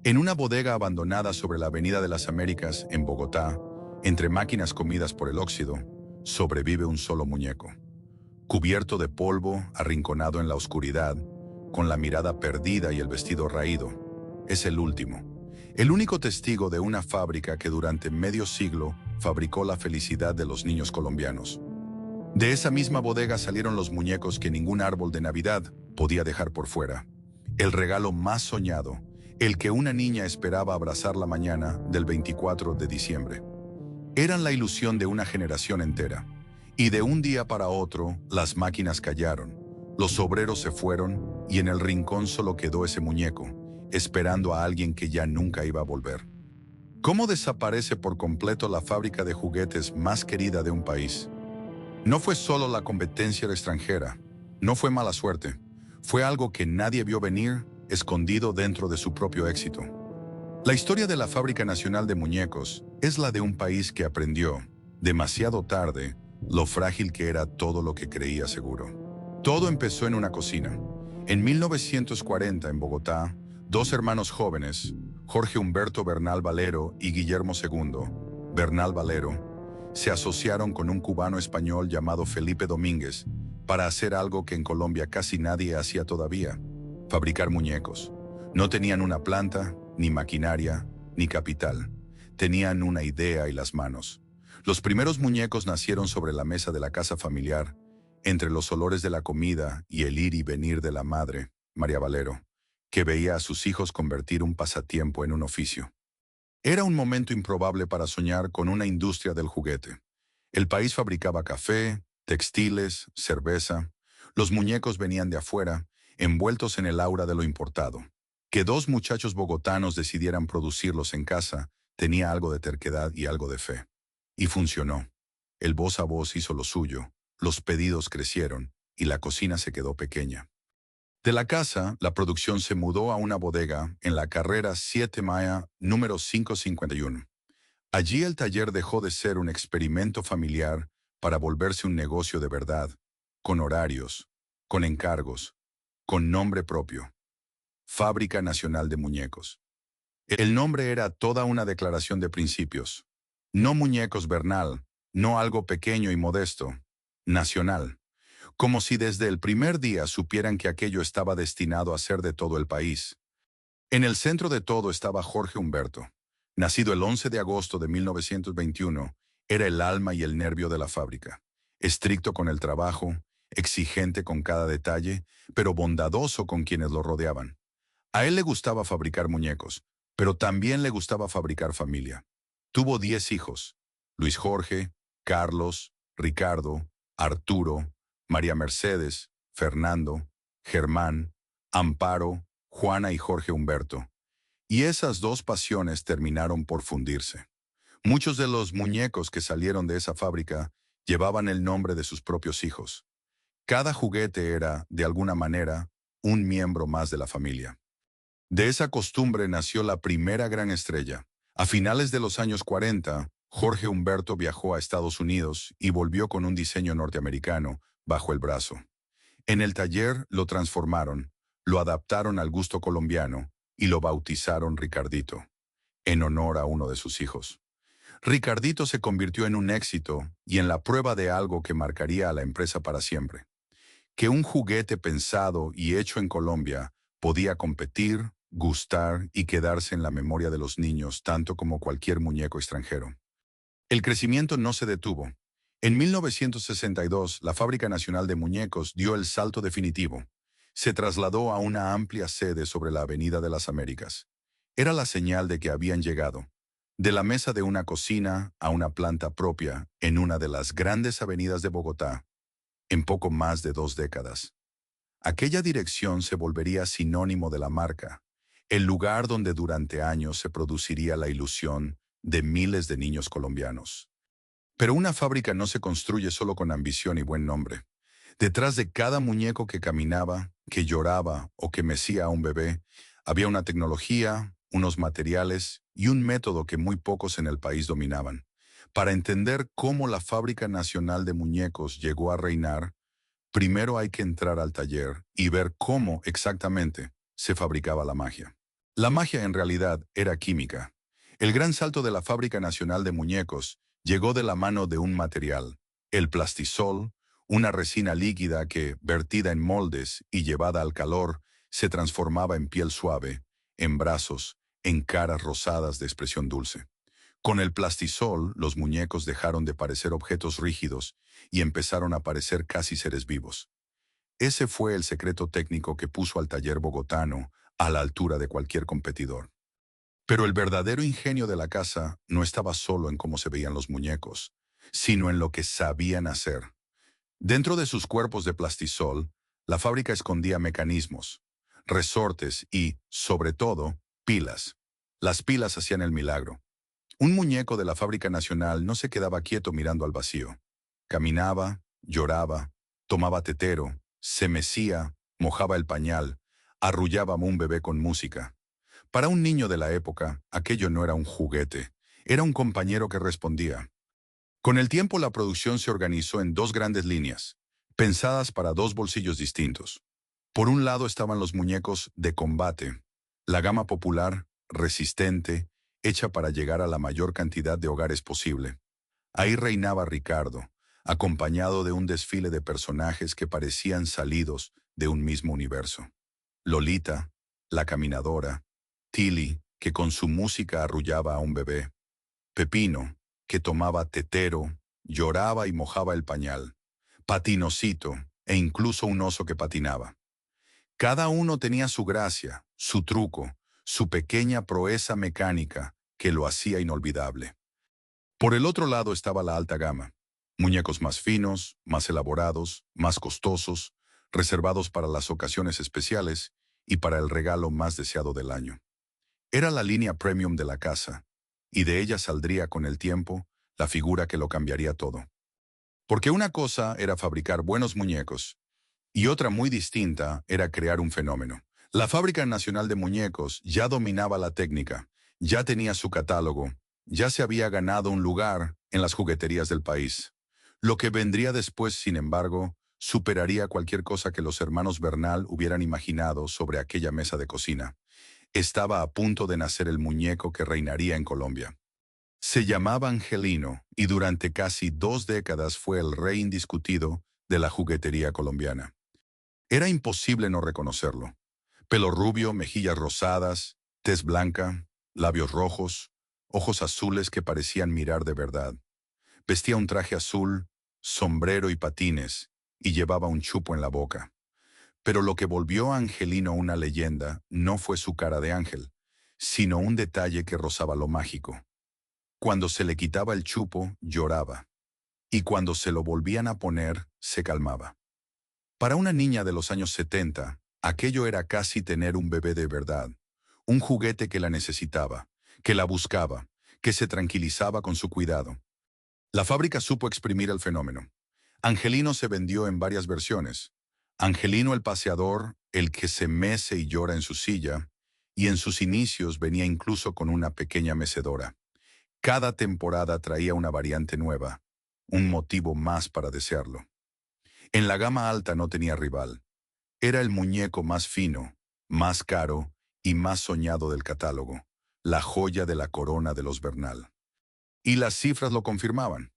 En una bodega abandonada sobre la Avenida de las Américas, en Bogotá, entre máquinas comidas por el óxido, sobrevive un solo muñeco. Cubierto de polvo, arrinconado en la oscuridad, con la mirada perdida y el vestido raído. Es el último. El único testigo de una fábrica que durante medio siglo fabricó la felicidad de los niños colombianos. De esa misma bodega salieron los muñecos que ningún árbol de Navidad podía dejar por fuera. El regalo más soñado, el que una niña esperaba abrazar la mañana del 24 de diciembre. Eran la ilusión de una generación entera. Y de un día para otro, las máquinas callaron, los obreros se fueron y en el rincón solo quedó ese muñeco, esperando a alguien que ya nunca iba a volver. ¿Cómo desaparece por completo la fábrica de juguetes más querida de un país? No fue solo la competencia extranjera, no fue mala suerte, fue algo que nadie vio venir, escondido dentro de su propio éxito. La historia de la Fábrica Nacional de Muñecos es la de un país que aprendió, demasiado tarde, lo frágil que era todo lo que creía seguro. Todo empezó en una cocina. En 1940, en Bogotá, dos hermanos jóvenes, Jorge Humberto Bernal Valero y Guillermo II, Bernal Valero, se asociaron con un cubano español llamado Felipe Domínguez para hacer algo que en Colombia casi nadie hacía todavía: fabricar muñecos. No tenían una planta, ni maquinaria, ni capital. Tenían una idea y las manos. Los primeros muñecos nacieron sobre la mesa de la casa familiar, entre los olores de la comida y el ir y venir de la madre, María Valero, que veía a sus hijos convertir un pasatiempo en un oficio. Era un momento improbable para soñar con una industria del juguete. El país fabricaba café, textiles, cerveza. Los muñecos venían de afuera, envueltos en el aura de lo importado. Que dos muchachos bogotanos decidieran producirlos en casa tenía algo de terquedad y algo de fe. Y funcionó. El voz a voz hizo lo suyo, los pedidos crecieron y la cocina se quedó pequeña. De la casa, la producción se mudó a una bodega en la carrera 7 Maya, número 551. Allí el taller dejó de ser un experimento familiar para volverse un negocio de verdad, con horarios, con encargos, con nombre propio: Fábrica Nacional de Muñecos. El nombre era toda una declaración de principios. No muñecos Bernal, no algo pequeño y modesto, nacional. Como si desde el primer día supieran que aquello estaba destinado a ser de todo el país. En el centro de todo estaba Jorge Humberto. Nacido el 11 de agosto de 1921, era el alma y el nervio de la fábrica. Estricto con el trabajo, exigente con cada detalle, pero bondadoso con quienes lo rodeaban. A él le gustaba fabricar muñecos, pero también le gustaba fabricar familia. Tuvo 10 hijos: Luis Jorge, Carlos, Ricardo, Arturo, María Mercedes, Fernando, Germán, Amparo, Juana y Jorge Humberto. Y esas dos pasiones terminaron por fundirse. Muchos de los muñecos que salieron de esa fábrica llevaban el nombre de sus propios hijos. Cada juguete era, de alguna manera, un miembro más de la familia. De esa costumbre nació la primera gran estrella. A finales de los años 40, Jorge Humberto viajó a Estados Unidos y volvió con un diseño norteamericano bajo el brazo. En el taller lo transformaron, lo adaptaron al gusto colombiano y lo bautizaron Ricardito, en honor a uno de sus hijos. Ricardito se convirtió en un éxito y en la prueba de algo que marcaría a la empresa para siempre: que un juguete pensado y hecho en Colombia podía competir, gustar y quedarse en la memoria de los niños tanto como cualquier muñeco extranjero. El crecimiento no se detuvo. En 1962, la Fábrica Nacional de Muñecos dio el salto definitivo. Se trasladó a una amplia sede sobre la Avenida de las Américas. Era la señal de que habían llegado. De la mesa de una cocina a una planta propia en una de las grandes avenidas de Bogotá, en poco más de 2 décadas. Aquella dirección se volvería sinónimo de la marca, el lugar donde durante años se produciría la ilusión de miles de niños colombianos. Pero una fábrica no se construye solo con ambición y buen nombre. Detrás de cada muñeco que caminaba, que lloraba o que mecía a un bebé, había una tecnología, unos materiales y un método que muy pocos en el país dominaban. Para entender cómo la Fábrica Nacional de Muñecos llegó a reinar, primero hay que entrar al taller y ver cómo exactamente se fabricaba la magia. La magia en realidad era química. El gran salto de la Fábrica Nacional de Muñecos llegó de la mano de un material, el plastisol, una resina líquida que, vertida en moldes y llevada al calor, se transformaba en piel suave, en brazos, en caras rosadas de expresión dulce. Con el plastisol, los muñecos dejaron de parecer objetos rígidos y empezaron a parecer casi seres vivos. Ese fue el secreto técnico que puso al taller bogotano a la altura de cualquier competidor. Pero el verdadero ingenio de la casa no estaba solo en cómo se veían los muñecos, sino en lo que sabían hacer. Dentro de sus cuerpos de plastisol, la fábrica escondía mecanismos, resortes y, sobre todo, pilas. Las pilas hacían el milagro. Un muñeco de la Fábrica Nacional no se quedaba quieto mirando al vacío. Caminaba, lloraba, tomaba tetero, se mecía, mojaba el pañal, arrullaba a un bebé con música. Para un niño de la época, aquello no era un juguete, era un compañero que respondía. Con el tiempo la producción se organizó en dos grandes líneas, pensadas para dos bolsillos distintos. Por un lado estaban los muñecos de combate, la gama popular, resistente, hecha para llegar a la mayor cantidad de hogares posible. Ahí reinaba Ricardo, acompañado de un desfile de personajes que parecían salidos de un mismo universo. Lolita, la caminadora, Tilly, que con su música arrullaba a un bebé, Pepino, que tomaba tetero, lloraba y mojaba el pañal, Patinosito, e incluso un oso que patinaba. Cada uno tenía su gracia, su truco, su pequeña proeza mecánica que lo hacía inolvidable. Por el otro lado estaba la alta gama, muñecos más finos, más elaborados, más costosos, reservados para las ocasiones especiales y para el regalo más deseado del año. Era la línea premium de la casa, y de ella saldría con el tiempo la figura que lo cambiaría todo. Porque una cosa era fabricar buenos muñecos, y otra muy distinta era crear un fenómeno. La Fábrica Nacional de Muñecos ya dominaba la técnica, ya tenía su catálogo, ya se había ganado un lugar en las jugueterías del país. Lo que vendría después, sin embargo, superaría cualquier cosa que los hermanos Bernal hubieran imaginado sobre aquella mesa de cocina. Estaba a punto de nacer el muñeco que reinaría en Colombia. Se llamaba Angelino y durante casi 2 décadas fue el rey indiscutido de la juguetería colombiana. Era imposible no reconocerlo. Pelo rubio, mejillas rosadas, tez blanca, labios rojos, ojos azules que parecían mirar de verdad. Vestía un traje azul, sombrero y patines, y llevaba un chupo en la boca. Pero lo que volvió a Angelino una leyenda no fue su cara de ángel, sino un detalle que rozaba lo mágico. Cuando se le quitaba el chupo, lloraba, y cuando se lo volvían a poner, se calmaba. Para una niña de los años 70, aquello era casi tener un bebé de verdad, un juguete que la necesitaba, que la buscaba, que se tranquilizaba con su cuidado. La fábrica supo exprimir el fenómeno. Angelino se vendió en varias versiones. Angelino el paseador, el que se mece y llora en su silla, y en sus inicios venía incluso con una pequeña mecedora. Cada temporada traía una variante nueva, un motivo más para desearlo. En la gama alta no tenía rival. Era el muñeco más fino, más caro y más soñado del catálogo, la joya de la corona de los Bernal. Y las cifras lo confirmaban.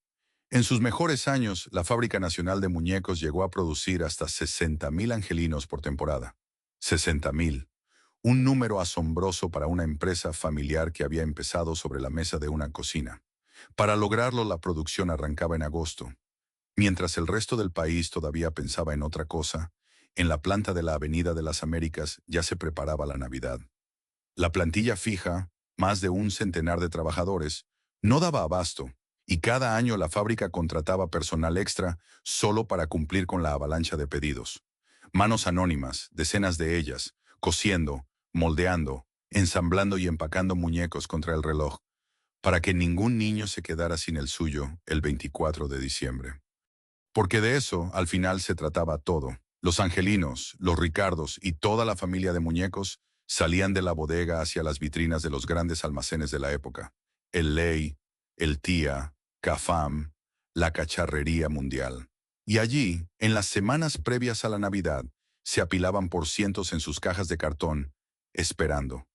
En sus mejores años, la Fábrica Nacional de Muñecos llegó a producir hasta 60.000 angelinos por temporada. 60.000. Un número asombroso para una empresa familiar que había empezado sobre la mesa de una cocina. Para lograrlo, la producción arrancaba en agosto. Mientras el resto del país todavía pensaba en otra cosa, en la planta de la Avenida de las Américas ya se preparaba la Navidad. La plantilla fija, más de un centenar de trabajadores, no daba abasto, y cada año la fábrica contrataba personal extra solo para cumplir con la avalancha de pedidos. Manos anónimas, decenas de ellas, cosiendo, moldeando, ensamblando y empacando muñecos contra el reloj, para que ningún niño se quedara sin el suyo el 24 de diciembre. Porque de eso, al final, se trataba todo. Los angelinos, los Ricardos y toda la familia de muñecos salían de la bodega hacia las vitrinas de los grandes almacenes de la época. El Ley, el Tía, Cafam, la cacharrería mundial. Y allí, en las semanas previas a la Navidad, se apilaban por cientos en sus cajas de cartón, esperando.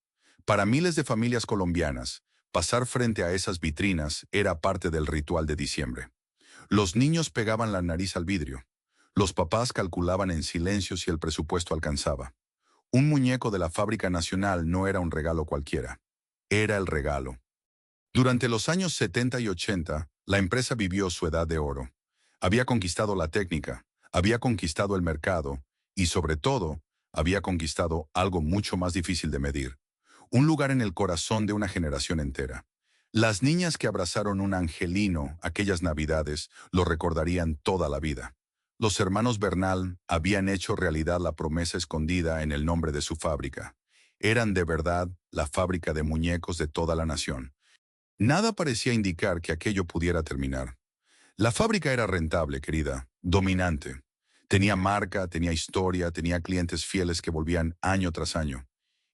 Para miles de familias colombianas, pasar frente a esas vitrinas era parte del ritual de diciembre. Los niños pegaban la nariz al vidrio. Los papás calculaban en silencio si el presupuesto alcanzaba. Un muñeco de la Fábrica Nacional no era un regalo cualquiera. Era el regalo. Durante los años 70 y 80, la empresa vivió su edad de oro. Había conquistado la técnica, había conquistado el mercado y, sobre todo, había conquistado algo mucho más difícil de medir. Un lugar en el corazón de una generación entera. Las niñas que abrazaron un angelino aquellas Navidades lo recordarían toda la vida. Los hermanos Bernal habían hecho realidad la promesa escondida en el nombre de su fábrica. Eran de verdad la fábrica de muñecos de toda la nación. Nada parecía indicar que aquello pudiera terminar. La fábrica era rentable, querida, dominante. Tenía marca, tenía historia, tenía clientes fieles que volvían año tras año.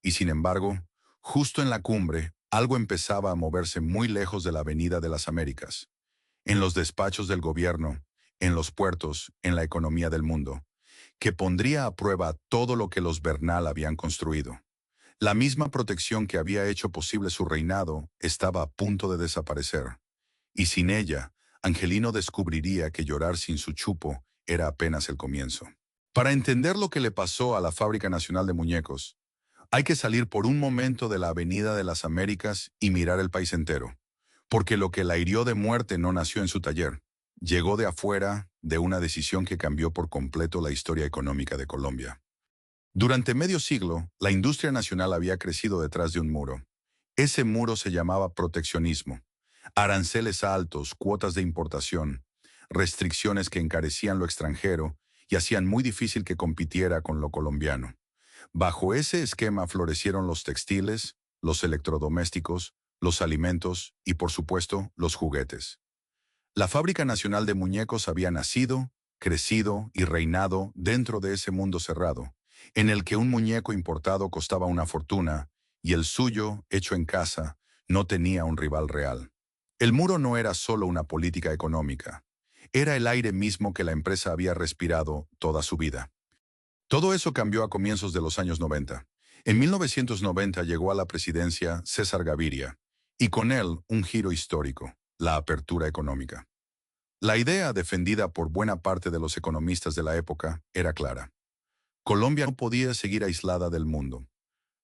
Y sin embargo, justo en la cumbre, algo empezaba a moverse muy lejos de la Avenida de las Américas. En los despachos del gobierno, en los puertos, en la economía del mundo, que pondría a prueba todo lo que los Bernal habían construido. La misma protección que había hecho posible su reinado estaba a punto de desaparecer. Y sin ella, Angelino descubriría que llorar sin su chupo era apenas el comienzo. Para entender lo que le pasó a la Fábrica Nacional de Muñecos, hay que salir por un momento de la Avenida de las Américas y mirar el país entero. Porque lo que la hirió de muerte no nació en su taller. Llegó de afuera, de una decisión que cambió por completo la historia económica de Colombia. Durante medio siglo, la industria nacional había crecido detrás de un muro. Ese muro se llamaba proteccionismo. Aranceles altos, cuotas de importación, restricciones que encarecían lo extranjero y hacían muy difícil que compitiera con lo colombiano. Bajo ese esquema florecieron los textiles, los electrodomésticos, los alimentos y, por supuesto, los juguetes. La Fábrica Nacional de Muñecos había nacido, crecido y reinado dentro de ese mundo cerrado, en el que un muñeco importado costaba una fortuna y el suyo, hecho en casa, no tenía un rival real. El muro no era solo una política económica, era el aire mismo que la empresa había respirado toda su vida. Todo eso cambió a comienzos de los años 90. En 1990 llegó a la presidencia César Gaviria, y con él un giro histórico, la apertura económica. La idea, defendida por buena parte de los economistas de la época, era clara. Colombia no podía seguir aislada del mundo.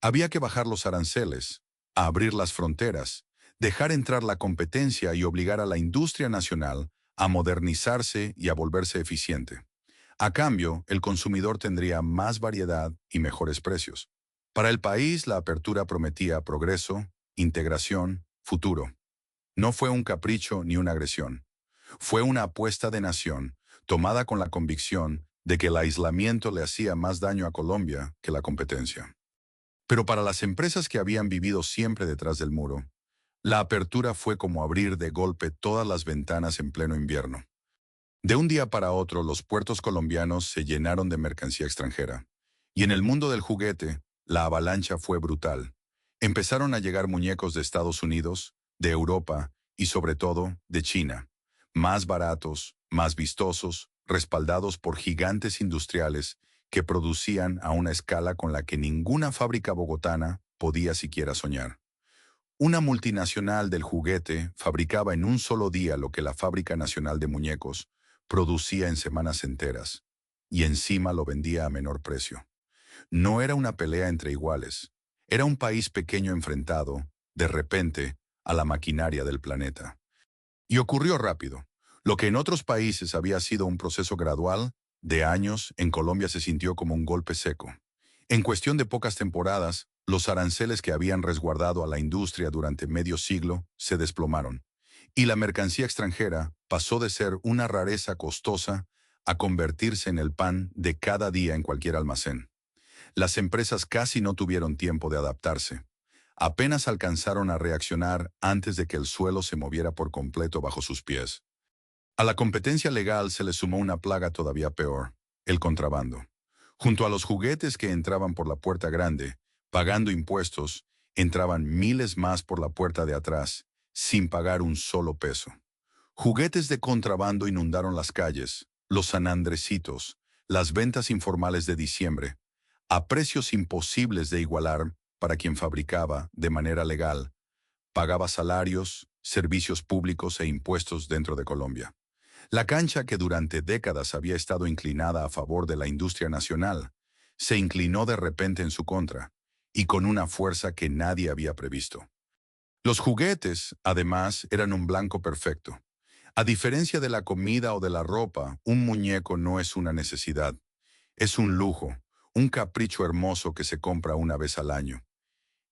Había que bajar los aranceles, abrir las fronteras, dejar entrar la competencia y obligar a la industria nacional a modernizarse y a volverse eficiente. A cambio, el consumidor tendría más variedad y mejores precios. Para el país, la apertura prometía progreso, integración, futuro. No fue un capricho ni una agresión. Fue una apuesta de nación, tomada con la convicción de que el aislamiento le hacía más daño a Colombia que la competencia. Pero para las empresas que habían vivido siempre detrás del muro, la apertura fue como abrir de golpe todas las ventanas en pleno invierno. De un día para otro, los puertos colombianos se llenaron de mercancía extranjera. Y en el mundo del juguete, la avalancha fue brutal. Empezaron a llegar muñecos de Estados Unidos, de Europa y sobre todo de China. Más baratos, más vistosos, respaldados por gigantes industriales que producían a una escala con la que ninguna fábrica bogotana podía siquiera soñar. Una multinacional del juguete fabricaba en un solo día lo que la Fábrica Nacional de Muñecos producía en semanas enteras, y encima lo vendía a menor precio. No era una pelea entre iguales, era un país pequeño enfrentado, de repente, a la maquinaria del planeta. Y ocurrió rápido. Lo que en otros países había sido un proceso gradual, de años, en Colombia se sintió como un golpe seco. En cuestión de pocas temporadas, los aranceles que habían resguardado a la industria durante medio siglo se desplomaron, y la mercancía extranjera pasó de ser una rareza costosa a convertirse en el pan de cada día en cualquier almacén. Las empresas casi no tuvieron tiempo de adaptarse. Apenas alcanzaron a reaccionar antes de que el suelo se moviera por completo bajo sus pies. A la competencia legal se le sumó una plaga todavía peor, el contrabando. Junto a los juguetes que entraban por la puerta grande, pagando impuestos, entraban miles más por la puerta de atrás, sin pagar un solo peso. Juguetes de contrabando inundaron las calles, los sanandrecitos, las ventas informales de diciembre, a precios imposibles de igualar, para quien fabricaba de manera legal, pagaba salarios, servicios públicos e impuestos dentro de Colombia. La cancha que durante décadas había estado inclinada a favor de la industria nacional, se inclinó de repente en su contra, y con una fuerza que nadie había previsto. Los juguetes, además, eran un blanco perfecto. A diferencia de la comida o de la ropa, un muñeco no es una necesidad, es un lujo, un capricho hermoso que se compra una vez al año.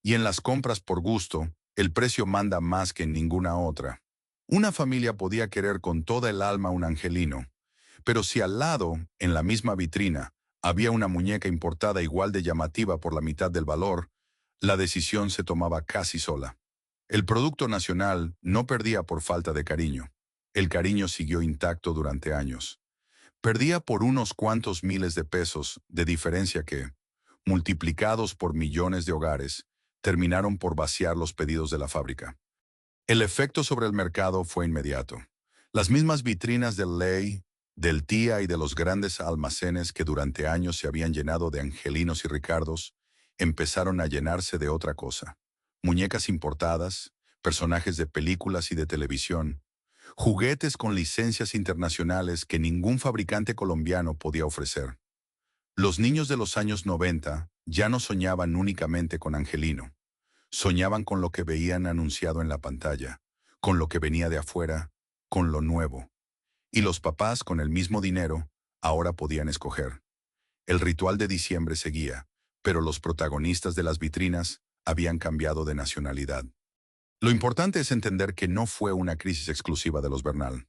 Y en las compras por gusto, el precio manda más que en ninguna otra. Una familia podía querer con toda el alma un angelino, pero si al lado, en la misma vitrina, había una muñeca importada igual de llamativa por la mitad del valor, la decisión se tomaba casi sola. El producto nacional no perdía por falta de cariño. El cariño siguió intacto durante años. Perdía por unos cuantos miles de pesos de diferencia que, multiplicados por millones de hogares, terminaron por vaciar los pedidos de la fábrica. El efecto sobre el mercado fue inmediato. Las mismas vitrinas del Ley, del Tía y de los grandes almacenes que durante años se habían llenado de angelinos y ricardos, empezaron a llenarse de otra cosa. Muñecas importadas, personajes de películas y de televisión, juguetes con licencias internacionales que ningún fabricante colombiano podía ofrecer. Los niños de los años 90 ya no soñaban únicamente con Angelino. Soñaban con lo que veían anunciado en la pantalla, con lo que venía de afuera, con lo nuevo. Y los papás, con el mismo dinero, ahora podían escoger. El ritual de diciembre seguía, pero los protagonistas de las vitrinas habían cambiado de nacionalidad. Lo importante es entender que no fue una crisis exclusiva de los Bernal.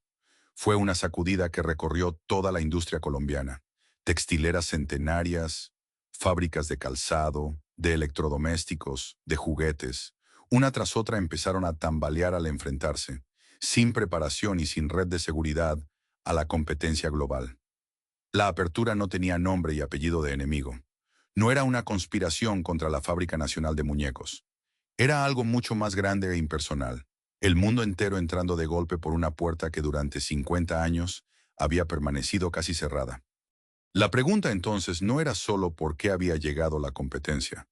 Fue una sacudida que recorrió toda la industria colombiana. Textileras centenarias, fábricas de calzado, de electrodomésticos, de juguetes, una tras otra empezaron a tambalear al enfrentarse, sin preparación y sin red de seguridad, a la competencia global. La apertura no tenía nombre y apellido de enemigo. No era una conspiración contra la Fábrica Nacional de Muñecos. Era algo mucho más grande e impersonal. El mundo entero entrando de golpe por una puerta que durante 50 años había permanecido casi cerrada. La pregunta entonces no era solo por qué había llegado la competencia.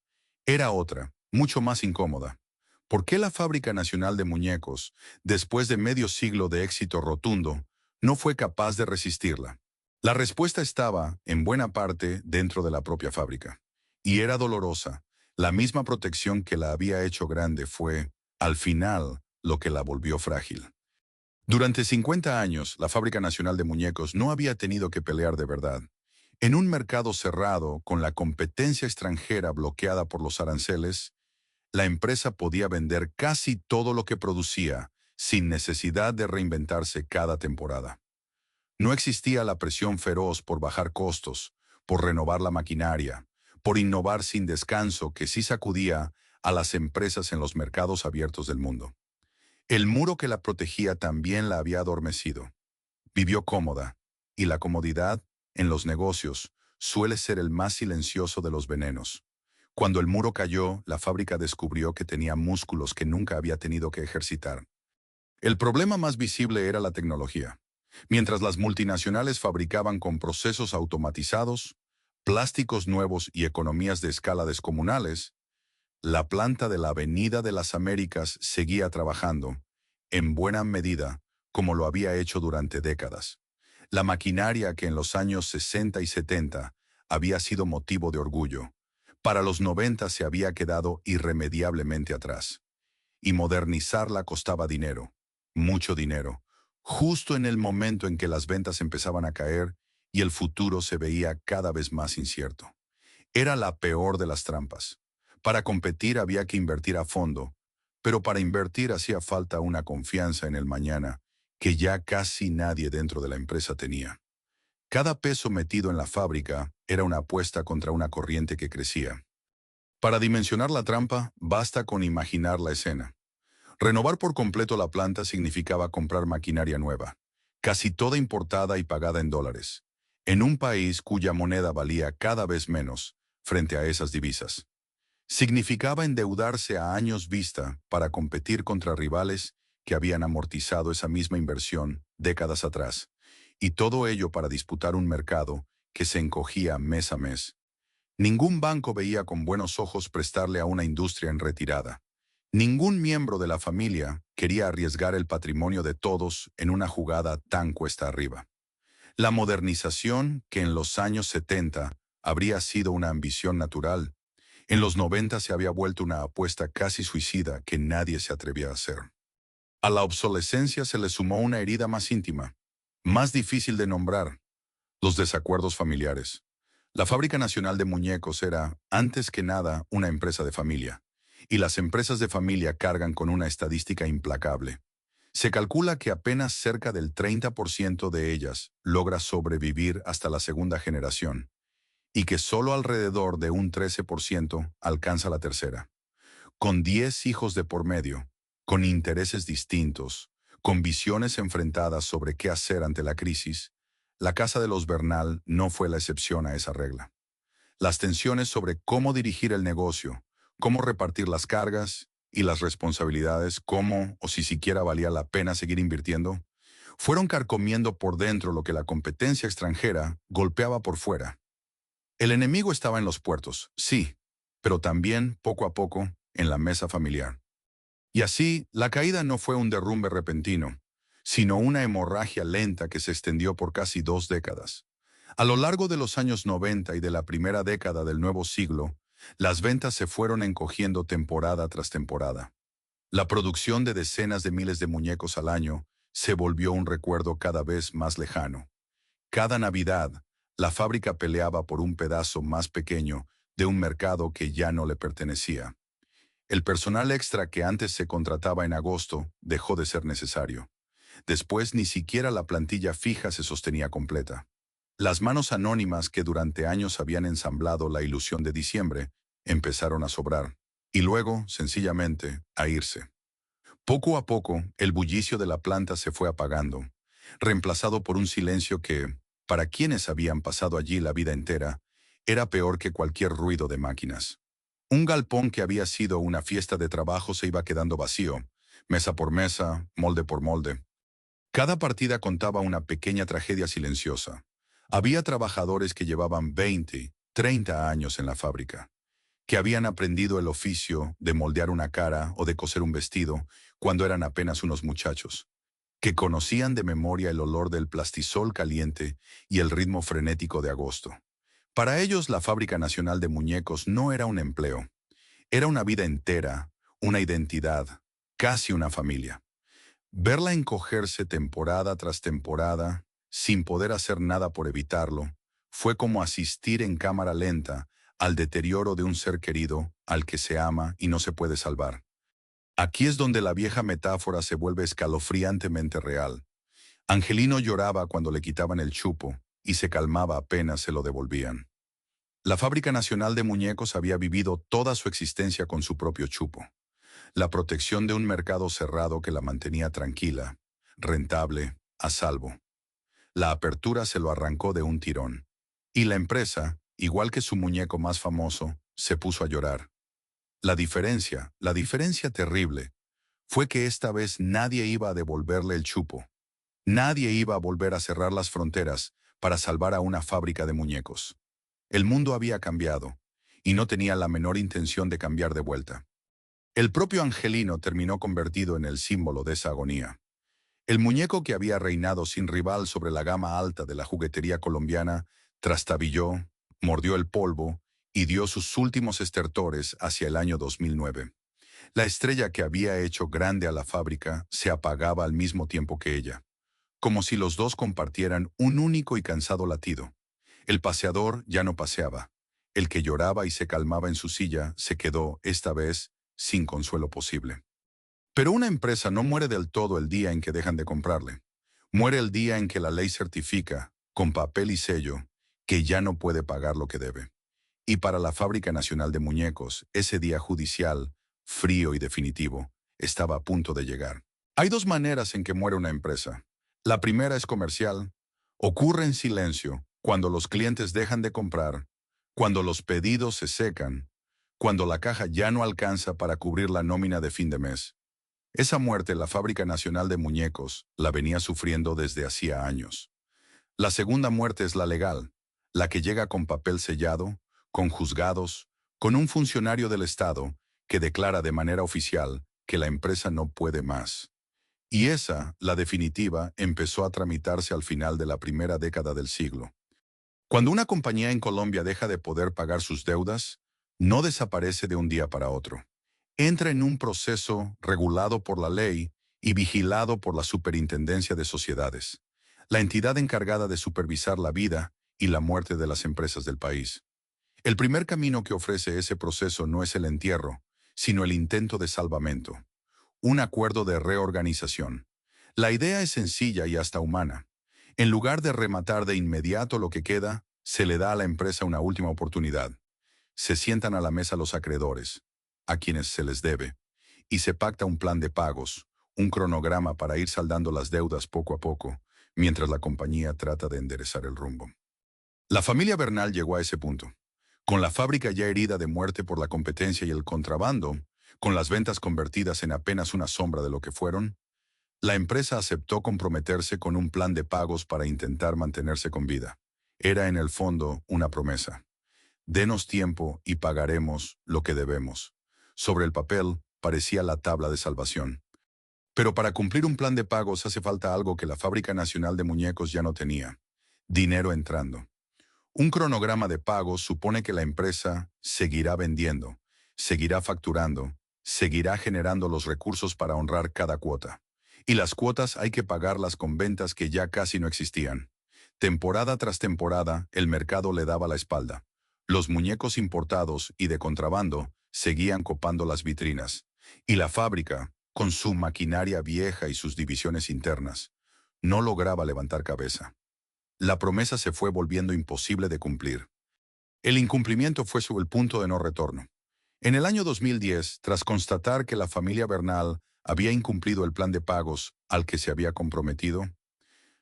Era otra, mucho más incómoda. ¿Por qué la Fábrica Nacional de Muñecos, después de medio siglo de éxito rotundo, no fue capaz de resistirla? La respuesta estaba, en buena parte, dentro de la propia fábrica. Y era dolorosa. La misma protección que la había hecho grande fue, al final, lo que la volvió frágil. Durante 50 años, la Fábrica Nacional de Muñecos no había tenido que pelear de verdad. En un mercado cerrado, con la competencia extranjera bloqueada por los aranceles, la empresa podía vender casi todo lo que producía, sin necesidad de reinventarse cada temporada. No existía la presión feroz por bajar costos, por renovar la maquinaria, por innovar sin descanso que sí sacudía a las empresas en los mercados abiertos del mundo. El muro que la protegía también la había adormecido. Vivió cómoda, y la comodidad, en los negocios, suele ser el más silencioso de los venenos. Cuando el muro cayó, la fábrica descubrió que tenía músculos que nunca había tenido que ejercitar. El problema más visible era la tecnología. Mientras las multinacionales fabricaban con procesos automatizados, plásticos nuevos y economías de escala descomunales, la planta de la Avenida de las Américas seguía trabajando, en buena medida, como lo había hecho durante décadas. La maquinaria que en los años 60 y 70 había sido motivo de orgullo, para los 90 se había quedado irremediablemente atrás. Y modernizarla costaba dinero, mucho dinero, justo en el momento en que las ventas empezaban a caer y el futuro se veía cada vez más incierto. Era la peor de las trampas. Para competir había que invertir a fondo, pero para invertir hacía falta una confianza en el mañana que ya casi nadie dentro de la empresa tenía. Cada peso metido en la fábrica era una apuesta contra una corriente que crecía. Para dimensionar la trampa, basta con imaginar la escena. Renovar por completo la planta significaba comprar maquinaria nueva, casi toda importada y pagada en dólares, en un país cuya moneda valía cada vez menos frente a esas divisas. Significaba endeudarse a años vista para competir contra rivales que habían amortizado esa misma inversión décadas atrás, y todo ello para disputar un mercado que se encogía mes a mes. Ningún banco veía con buenos ojos prestarle a una industria en retirada. Ningún miembro de la familia quería arriesgar el patrimonio de todos en una jugada tan cuesta arriba. La modernización, que en los años 70 habría sido una ambición natural, en los 90 se había vuelto una apuesta casi suicida que nadie se atrevía a hacer. A la obsolescencia se le sumó una herida más íntima, más difícil de nombrar: los desacuerdos familiares. La Fábrica Nacional de Muñecos era, antes que nada, una empresa de familia, y las empresas de familia cargan con una estadística implacable. Se calcula que apenas cerca del 30% de ellas logra sobrevivir hasta la segunda generación, y que solo alrededor de un 13% alcanza la tercera. Con 10 hijos de por medio, con intereses distintos, con visiones enfrentadas sobre qué hacer ante la crisis, la casa de los Bernal no fue la excepción a esa regla. Las tensiones sobre cómo dirigir el negocio, cómo repartir las cargas y las responsabilidades, cómo o si siquiera valía la pena seguir invirtiendo, fueron carcomiendo por dentro lo que la competencia extranjera golpeaba por fuera. El enemigo estaba en los puertos, sí, pero también, poco a poco, en la mesa familiar. Y así, la caída no fue un derrumbe repentino, sino una hemorragia lenta que se extendió por casi 2 décadas. A lo largo de los años 90 y de la primera década del nuevo siglo, las ventas se fueron encogiendo temporada tras temporada. La producción de decenas de miles de muñecos al año se volvió un recuerdo cada vez más lejano. Cada Navidad, la fábrica peleaba por un pedazo más pequeño de un mercado que ya no le pertenecía. El personal extra que antes se contrataba en agosto dejó de ser necesario. Después ni siquiera la plantilla fija se sostenía completa. Las manos anónimas que durante años habían ensamblado la ilusión de diciembre empezaron a sobrar, y luego, sencillamente, a irse. Poco a poco, el bullicio de la planta se fue apagando, reemplazado por un silencio que, para quienes habían pasado allí la vida entera, era peor que cualquier ruido de máquinas. Un galpón que había sido una fiesta de trabajo se iba quedando vacío, mesa por mesa, molde por molde. Cada partida contaba una pequeña tragedia silenciosa. Había trabajadores que llevaban 20, 30 años en la fábrica, que habían aprendido el oficio de moldear una cara o de coser un vestido cuando eran apenas unos muchachos, que conocían de memoria el olor del plastisol caliente y el ritmo frenético de agosto. Para ellos, la Fábrica Nacional de Muñecos no era un empleo, era una vida entera, una identidad, casi una familia. Verla encogerse temporada tras temporada, sin poder hacer nada por evitarlo, fue como asistir en cámara lenta al deterioro de un ser querido al que se ama y no se puede salvar. Aquí es donde la vieja metáfora se vuelve escalofriantemente real. Angelino lloraba cuando le quitaban el chupo y se calmaba apenas se lo devolvían. La Fábrica Nacional de Muñecos había vivido toda su existencia con su propio chupo. La protección de un mercado cerrado que la mantenía tranquila, rentable, a salvo. La apertura se lo arrancó de un tirón. Y la empresa, igual que su muñeco más famoso, se puso a llorar. La diferencia terrible, fue que esta vez nadie iba a devolverle el chupo. Nadie iba a volver a cerrar las fronteras para salvar a una fábrica de muñecos. El mundo había cambiado, y no tenía la menor intención de cambiar de vuelta. El propio Angelino terminó convertido en el símbolo de esa agonía. El muñeco que había reinado sin rival sobre la gama alta de la juguetería colombiana trastabilló, mordió el polvo y dio sus últimos estertores hacia el año 2009. La estrella que había hecho grande a la fábrica se apagaba al mismo tiempo que ella, como si los dos compartieran un único y cansado latido. El paseador ya no paseaba. El que lloraba y se calmaba en su silla se quedó, esta vez, sin consuelo posible. Pero una empresa no muere del todo el día en que dejan de comprarle. Muere el día en que la ley certifica, con papel y sello, que ya no puede pagar lo que debe. Y para la Fábrica Nacional de Muñecos, ese día judicial, frío y definitivo, estaba a punto de llegar. Hay dos maneras en que muere una empresa. La primera es comercial. Ocurre en silencio, cuando los clientes dejan de comprar, cuando los pedidos se secan, cuando la caja ya no alcanza para cubrir la nómina de fin de mes. Esa muerte la Fábrica Nacional de Muñecos la venía sufriendo desde hacía años. La segunda muerte es la legal, la que llega con papel sellado, con juzgados, con un funcionario del Estado que declara de manera oficial que la empresa no puede más. Y esa, la definitiva, empezó a tramitarse al final de la primera década del siglo. Cuando una compañía en Colombia deja de poder pagar sus deudas, no desaparece de un día para otro. Entra en un proceso regulado por la ley y vigilado por la Superintendencia de Sociedades, la entidad encargada de supervisar la vida y la muerte de las empresas del país. El primer camino que ofrece ese proceso no es el entierro, sino el intento de salvamento, un acuerdo de reorganización. La idea es sencilla y hasta humana. En lugar de rematar de inmediato lo que queda, se le da a la empresa una última oportunidad. Se sientan a la mesa los acreedores, a quienes se les debe, y se pacta un plan de pagos, un cronograma para ir saldando las deudas poco a poco, mientras la compañía trata de enderezar el rumbo. La familia Bernal llegó a ese punto. Con la fábrica ya herida de muerte por la competencia y el contrabando, con las ventas convertidas en apenas una sombra de lo que fueron, la empresa aceptó comprometerse con un plan de pagos para intentar mantenerse con vida. Era en el fondo una promesa. Denos tiempo y pagaremos lo que debemos. Sobre el papel parecía la tabla de salvación. Pero para cumplir un plan de pagos hace falta algo que la Fábrica Nacional de Muñecos ya no tenía: dinero entrando. Un cronograma de pagos supone que la empresa seguirá vendiendo, seguirá facturando, seguirá generando los recursos para honrar cada cuota. Y las cuotas hay que pagarlas con ventas que ya casi no existían. Temporada tras temporada, el mercado le daba la espalda. Los muñecos importados y de contrabando seguían copando las vitrinas. Y la fábrica, con su maquinaria vieja y sus divisiones internas, no lograba levantar cabeza. La promesa se fue volviendo imposible de cumplir. El incumplimiento fue sobre el punto de no retorno. En el año 2010, tras constatar que la familia Bernal había incumplido el plan de pagos al que se había comprometido,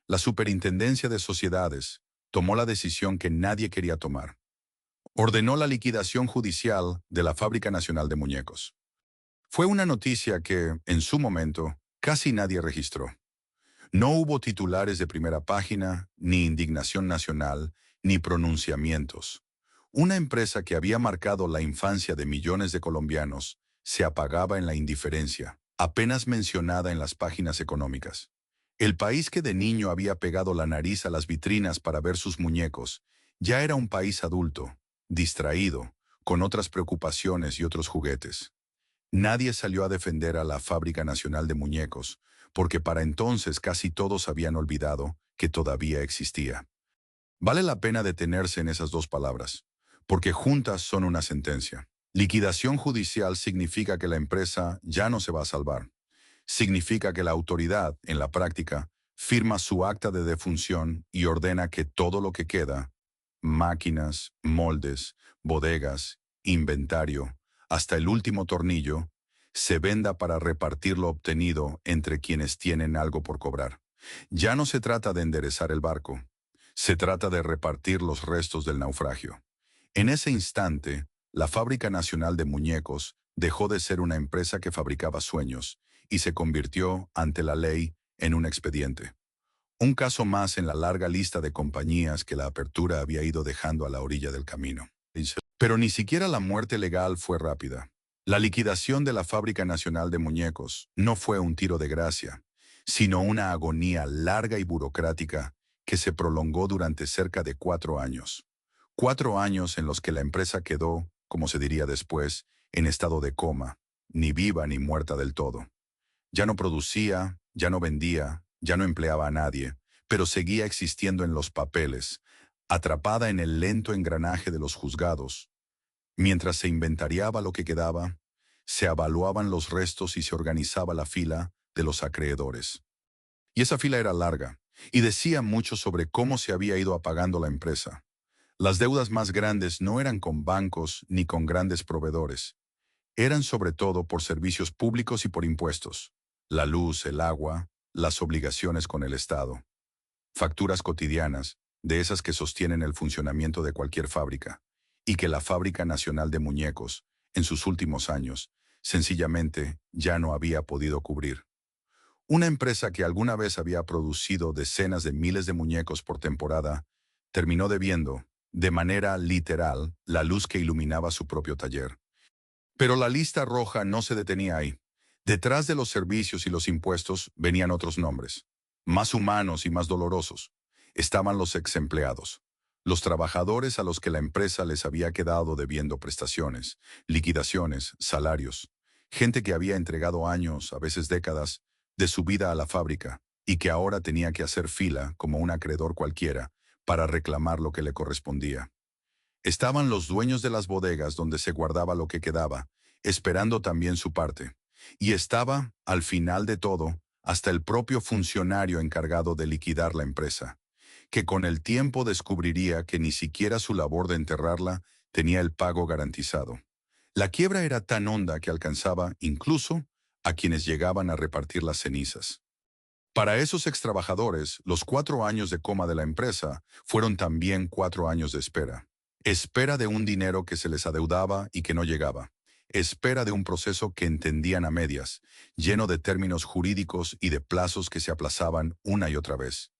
la Superintendencia de Sociedades tomó la decisión que nadie quería tomar. Ordenó la liquidación judicial de la Fábrica Nacional de Muñecos. Fue una noticia que, en su momento, casi nadie registró. No hubo titulares de primera página, ni indignación nacional, ni pronunciamientos. Una empresa que había marcado la infancia de millones de colombianos se apagaba en la indiferencia, apenas mencionada en las páginas económicas. El país que de niño había pegado la nariz a las vitrinas para ver sus muñecos, ya era un país adulto, distraído, con otras preocupaciones y otros juguetes. Nadie salió a defender a la Fábrica Nacional de Muñecos, porque para entonces casi todos habían olvidado que todavía existía. Vale la pena detenerse en esas dos palabras, porque juntas son una sentencia. Liquidación judicial significa que la empresa ya no se va a salvar. Significa que la autoridad, en la práctica, firma su acta de defunción y ordena que todo lo que queda, máquinas, moldes, bodegas, inventario, hasta el último tornillo, se venda para repartir lo obtenido entre quienes tienen algo por cobrar. Ya no se trata de enderezar el barco, se trata de repartir los restos del naufragio. En ese instante, la Fábrica Nacional de Muñecos dejó de ser una empresa que fabricaba sueños y se convirtió, ante la ley, en un expediente. Un caso más en la larga lista de compañías que la apertura había ido dejando a la orilla del camino. Pero ni siquiera la muerte legal fue rápida. La liquidación de la Fábrica Nacional de Muñecos no fue un tiro de gracia, sino una agonía larga y burocrática que se prolongó durante cerca de 4 años. 4 años en los que la empresa quedó, como se diría después, en estado de coma, ni viva ni muerta del todo. Ya no producía, ya no vendía, ya no empleaba a nadie, pero seguía existiendo en los papeles, atrapada en el lento engranaje de los juzgados. Mientras se inventariaba lo que quedaba, se evaluaban los restos y se organizaba la fila de los acreedores. Y esa fila era larga, y decía mucho sobre cómo se había ido apagando la empresa. Las deudas más grandes no eran con bancos ni con grandes proveedores. Eran sobre todo por servicios públicos y por impuestos. La luz, el agua, las obligaciones con el Estado. Facturas cotidianas, de esas que sostienen el funcionamiento de cualquier fábrica, y que la Fábrica Nacional de Muñecos, en sus últimos años, sencillamente ya no había podido cubrir. Una empresa que alguna vez había producido decenas de miles de muñecos por temporada, terminó debiendo, de manera literal, la luz que iluminaba su propio taller. Pero la lista roja no se detenía ahí. Detrás de los servicios y los impuestos venían otros nombres, más humanos y más dolorosos. Estaban los exempleados, los trabajadores a los que la empresa les había quedado debiendo prestaciones, liquidaciones, salarios, gente que había entregado años, a veces décadas, de su vida a la fábrica y que ahora tenía que hacer fila como un acreedor cualquiera para reclamar lo que le correspondía. Estaban los dueños de las bodegas donde se guardaba lo que quedaba, esperando también su parte. Y estaba, al final de todo, hasta el propio funcionario encargado de liquidar la empresa, que con el tiempo descubriría que ni siquiera su labor de enterrarla tenía el pago garantizado. La quiebra era tan honda que alcanzaba, incluso, a quienes llegaban a repartir las cenizas. Para esos extrabajadores, los 4 años de coma de la empresa fueron también 4 años de espera. Espera de un dinero que se les adeudaba y que no llegaba. Espera de un proceso que entendían a medias, lleno de términos jurídicos y de plazos que se aplazaban una y otra vez.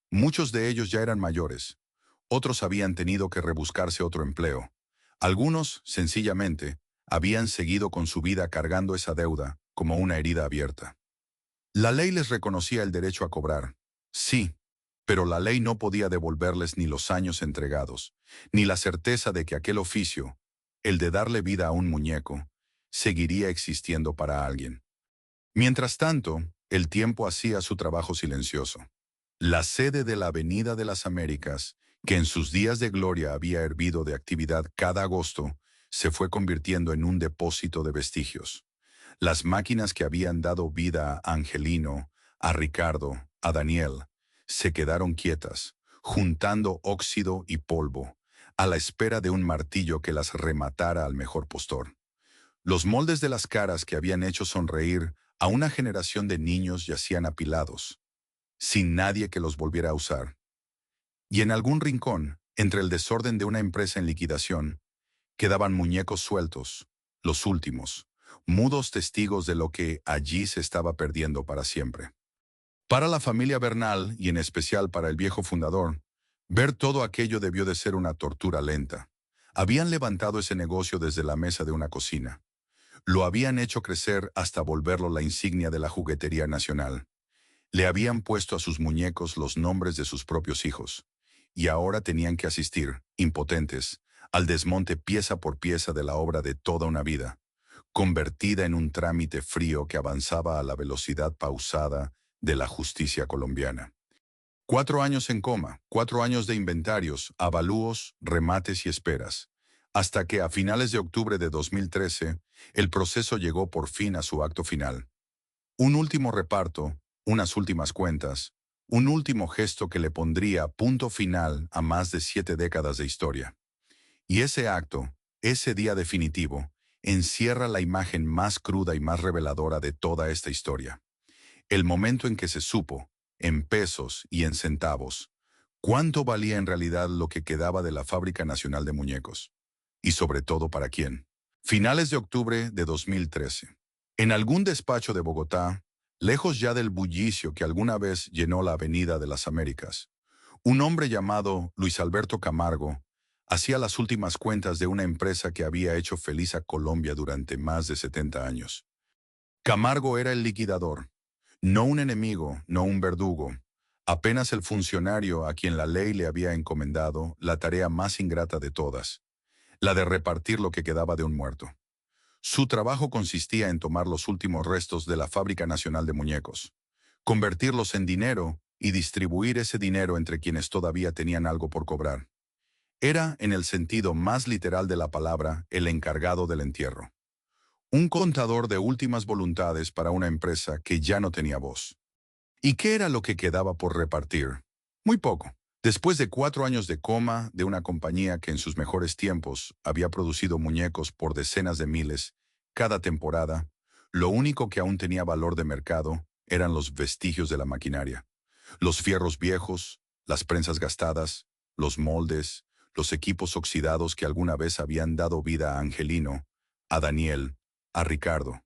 Muchos de ellos ya eran mayores. Otros habían tenido que rebuscarse otro empleo. Algunos, sencillamente, habían seguido con su vida cargando esa deuda como una herida abierta. La ley les reconocía el derecho a cobrar, sí, pero la ley no podía devolverles ni los años entregados, ni la certeza de que aquel oficio, el de darle vida a un muñeco, seguiría existiendo para alguien. Mientras tanto, el tiempo hacía su trabajo silencioso. La sede de la Avenida de las Américas, que en sus días de gloria había hervido de actividad cada agosto, se fue convirtiendo en un depósito de vestigios. Las máquinas que habían dado vida a Angelino, a Ricardo, a Daniel, se quedaron quietas, juntando óxido y polvo, a la espera de un martillo que las rematara al mejor postor. Los moldes de las caras que habían hecho sonreír a una generación de niños yacían apilados, sin nadie que los volviera a usar. Y en algún rincón, entre el desorden de una empresa en liquidación, quedaban muñecos sueltos, los últimos, mudos testigos de lo que allí se estaba perdiendo para siempre. Para la familia Bernal, y en especial para el viejo fundador, ver todo aquello debió de ser una tortura lenta. Habían levantado ese negocio desde la mesa de una cocina. Lo habían hecho crecer hasta volverlo la insignia de la juguetería nacional. Le habían puesto a sus muñecos los nombres de sus propios hijos. Y ahora tenían que asistir, impotentes, al desmonte pieza por pieza de la obra de toda una vida, convertida en un trámite frío que avanzaba a la velocidad pausada de la justicia colombiana. 4 años en coma, 4 años de inventarios, avalúos, remates y esperas, hasta que a finales de octubre de 2013, el proceso llegó por fin a su acto final. Un último reparto, unas últimas cuentas, un último gesto que le pondría punto final a más de 7 décadas de historia. Y ese acto, ese día definitivo, encierra la imagen más cruda y más reveladora de toda esta historia. El momento en que se supo, en pesos y en centavos, cuánto valía en realidad lo que quedaba de la Fábrica Nacional de Muñecos. Y sobre todo para quién. Finales de octubre de 2013. En algún despacho de Bogotá, lejos ya del bullicio que alguna vez llenó la Avenida de las Américas, un hombre llamado Luis Alberto Camargo hacía las últimas cuentas de una empresa que había hecho feliz a Colombia durante más de 70 años. Camargo era el liquidador, no un enemigo, no un verdugo, apenas el funcionario a quien la ley le había encomendado la tarea más ingrata de todas, la de repartir lo que quedaba de un muerto. Su trabajo consistía en tomar los últimos restos de la Fábrica Nacional de Muñecos, convertirlos en dinero y distribuir ese dinero entre quienes todavía tenían algo por cobrar. Era, en el sentido más literal de la palabra, el encargado del entierro. Un contador de últimas voluntades para una empresa que ya no tenía voz. ¿Y qué era lo que quedaba por repartir? Muy poco. Después de 4 años de coma de una compañía que en sus mejores tiempos había producido muñecos por decenas de miles cada temporada, lo único que aún tenía valor de mercado eran los vestigios de la maquinaria. Los fierros viejos, las prensas gastadas, los moldes, los equipos oxidados que alguna vez habían dado vida a Angelino, a Daniel, a Ricardo.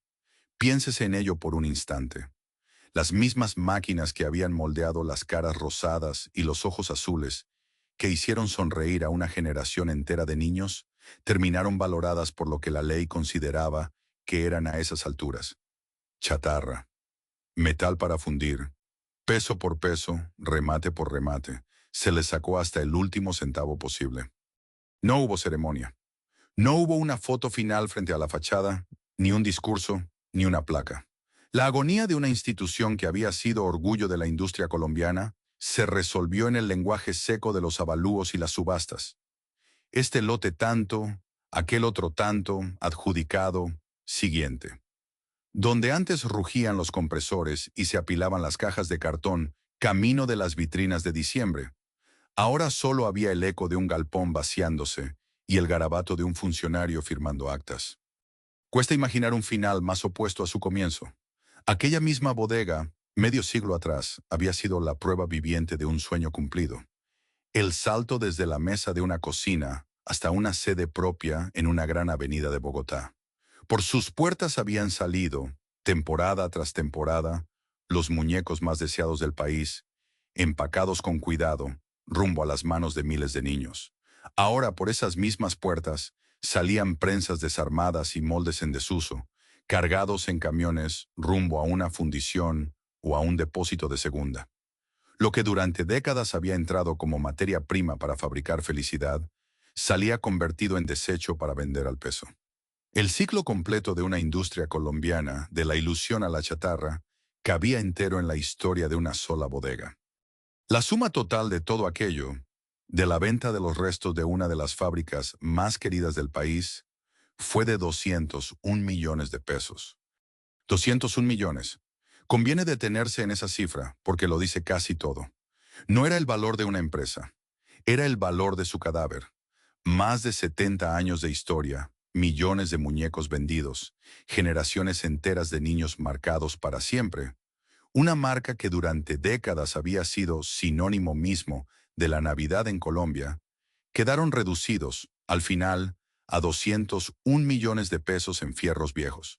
Piénsese en ello por un instante. Las mismas máquinas que habían moldeado las caras rosadas y los ojos azules, que hicieron sonreír a una generación entera de niños, terminaron valoradas por lo que la ley consideraba que eran a esas alturas: chatarra, metal para fundir, peso por peso, remate por remate. Se les sacó hasta el último centavo posible. No hubo ceremonia. No hubo una foto final frente a la fachada, ni un discurso, ni una placa. La agonía de una institución que había sido orgullo de la industria colombiana se resolvió en el lenguaje seco de los avalúos y las subastas. Este lote tanto, aquel otro tanto, adjudicado, siguiente. Donde antes rugían los compresores y se apilaban las cajas de cartón, camino de las vitrinas de diciembre, ahora solo había el eco de un galpón vaciándose y el garabato de un funcionario firmando actas. Cuesta imaginar un final más opuesto a su comienzo. Aquella misma bodega, medio siglo atrás, había sido la prueba viviente de un sueño cumplido. El salto desde la mesa de una cocina hasta una sede propia en una gran avenida de Bogotá. Por sus puertas habían salido, temporada tras temporada, los muñecos más deseados del país, empacados con cuidado, rumbo a las manos de miles de niños. Ahora, por esas mismas puertas, salían prensas desarmadas y moldes en desuso, cargados en camiones rumbo a una fundición o a un depósito de segunda. Lo que durante décadas había entrado como materia prima para fabricar felicidad, salía convertido en desecho para vender al peso. El ciclo completo de una industria colombiana, de la ilusión a la chatarra, cabía entero en la historia de una sola bodega. La suma total de todo aquello, de la venta de los restos de una de las fábricas más queridas del país, fue de 201 millones de pesos. 201 millones. Conviene detenerse en esa cifra, porque lo dice casi todo. No era el valor de una empresa, era el valor de su cadáver. Más de 70 años de historia, millones de muñecos vendidos, generaciones enteras de niños marcados para siempre. Una marca que durante décadas había sido sinónimo mismo de la Navidad en Colombia, quedaron reducidos, al final, a 201 millones de pesos en fierros viejos.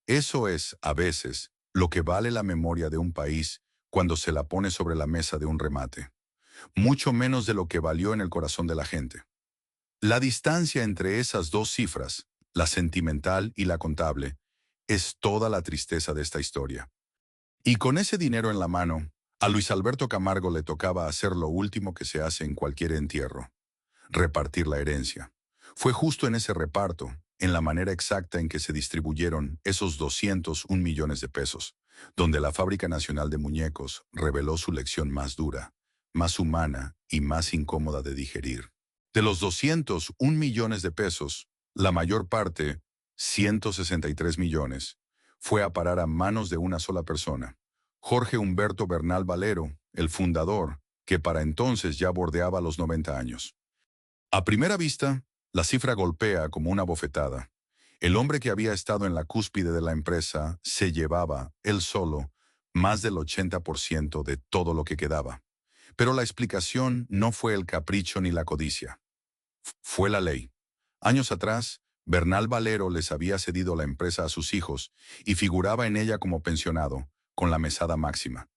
Eso es, a veces, lo que vale la memoria de un país cuando se la pone sobre la mesa de un remate. Mucho menos de lo que valió en el corazón de la gente. La distancia entre esas dos cifras, la sentimental y la contable, es toda la tristeza de esta historia. Y con ese dinero en la mano, a Luis Alberto Camargo le tocaba hacer lo último que se hace en cualquier entierro: repartir la herencia. Fue justo en ese reparto, en la manera exacta en que se distribuyeron esos 201 millones de pesos, donde la Fábrica Nacional de Muñecos reveló su lección más dura, más humana y más incómoda de digerir. De los 201 millones de pesos, la mayor parte, 163 millones, fue a parar a manos de una sola persona: Jorge Humberto Bernal Valero, el fundador, que para entonces ya bordeaba los 90 años. A primera vista, la cifra golpea como una bofetada. El hombre que había estado en la cúspide de la empresa se llevaba, él solo, más del 80% de todo lo que quedaba. Pero la explicación no fue el capricho ni la codicia. Fue la ley. Años atrás, Bernal Valero les había cedido la empresa a sus hijos y figuraba en ella como pensionado, con la mesada máxima.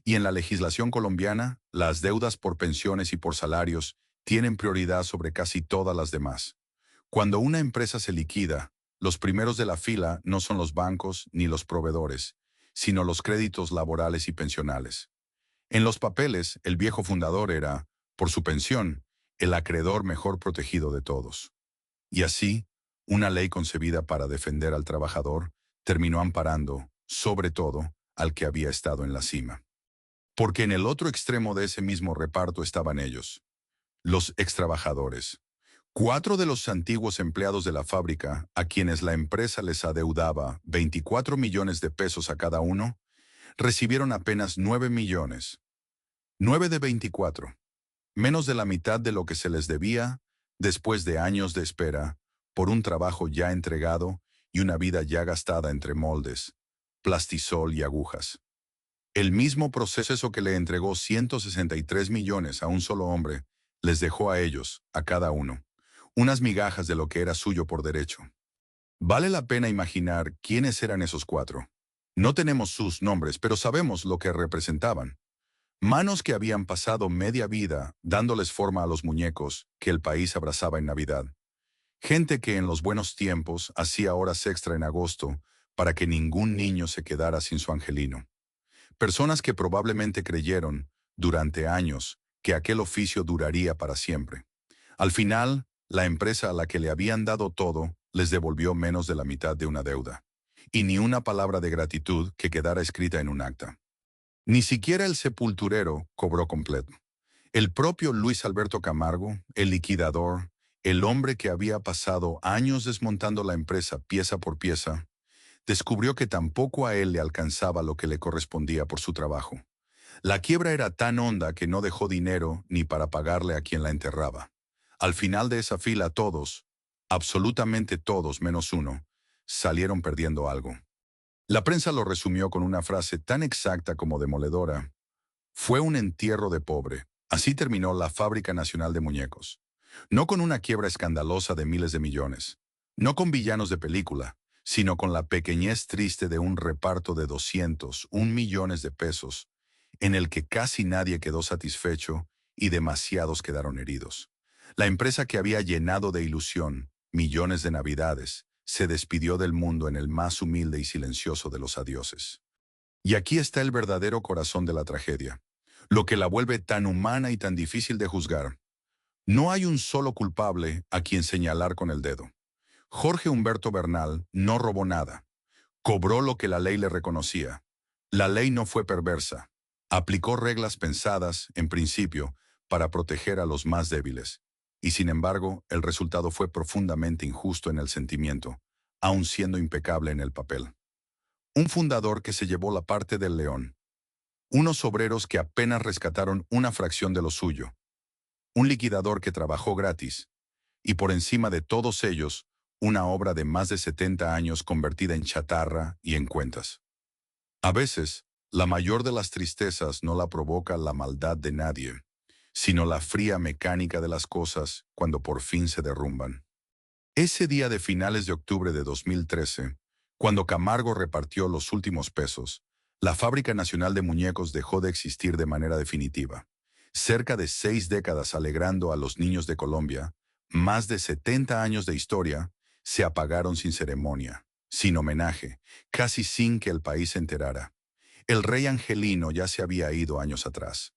Y en la legislación colombiana, las deudas por pensiones y por salarios tienen prioridad sobre casi todas las demás. Cuando una empresa se liquida, los primeros de la fila no son los bancos ni los proveedores, sino los créditos laborales y pensionales. En los papeles, el viejo fundador era, por su pensión, el acreedor mejor protegido de todos. Y así, una ley concebida para defender al trabajador terminó amparando, sobre todo, al que había estado en la cima. Porque en el otro extremo de ese mismo reparto estaban ellos, los extrabajadores. 4 de los antiguos empleados de la fábrica, a quienes la empresa les adeudaba 24 millones de pesos a cada uno, recibieron apenas 9 millones. 9 de 24. Menos de la mitad de lo que se les debía, después de años de espera, por un trabajo ya entregado y una vida ya gastada entre moldes, plastisol y agujas. El mismo proceso que le entregó 163 millones a un solo hombre, les dejó a ellos, a cada uno, unas migajas de lo que era suyo por derecho. Vale la pena imaginar quiénes eran esos 4. No tenemos sus nombres, pero sabemos lo que representaban. Manos que habían pasado media vida dándoles forma a los muñecos que el país abrazaba en Navidad. Gente que en los buenos tiempos hacía horas extra en agosto para que ningún niño se quedara sin su angelino. Personas que probablemente creyeron, durante años, que aquel oficio duraría para siempre. Al final, la empresa a la que le habían dado todo les devolvió menos de la mitad de una deuda. Y ni una palabra de gratitud que quedara escrita en un acta. Ni siquiera el sepulturero cobró completo. El propio Luis Alberto Camargo, el liquidador, el hombre que había pasado años desmontando la empresa pieza por pieza, descubrió que tampoco a él le alcanzaba lo que le correspondía por su trabajo. La quiebra era tan honda que no dejó dinero ni para pagarle a quien la enterraba. Al final de esa fila todos, absolutamente todos menos uno, salieron perdiendo algo. La prensa lo resumió con una frase tan exacta como demoledora. Fue un entierro de pobre. Así terminó la Fábrica Nacional de Muñecos. No con una quiebra escandalosa de miles de millones. No con villanos de película, sino con la pequeñez triste de un reparto de 201 millones de pesos, en el que casi nadie quedó satisfecho y demasiados quedaron heridos. La empresa que había llenado de ilusión millones de navidades, se despidió del mundo en el más humilde y silencioso de los adioses. Y aquí está el verdadero corazón de la tragedia, lo que la vuelve tan humana y tan difícil de juzgar. No hay un solo culpable a quien señalar con el dedo. Jorge Humberto Bernal no robó nada. Cobró lo que la ley le reconocía. La ley no fue perversa. Aplicó reglas pensadas, en principio, para proteger a los más débiles. Y sin embargo, el resultado fue profundamente injusto en el sentimiento, aun siendo impecable en el papel. Un fundador que se llevó la parte del león. Unos obreros que apenas rescataron una fracción de lo suyo. Un liquidador que trabajó gratis. Y por encima de todos ellos, una obra de más de 70 años convertida en chatarra y en cuentas. A veces, la mayor de las tristezas no la provoca la maldad de nadie, sino la fría mecánica de las cosas cuando por fin se derrumban. Ese día de finales de octubre de 2013, cuando Camargo repartió los últimos pesos, la Fábrica Nacional de Muñecos dejó de existir de manera definitiva. Cerca de 6 décadas alegrando a los niños de Colombia, más de 70 años de historia, se apagaron sin ceremonia, sin homenaje, casi sin que el país se enterara. El rey Angelino ya se había ido años atrás.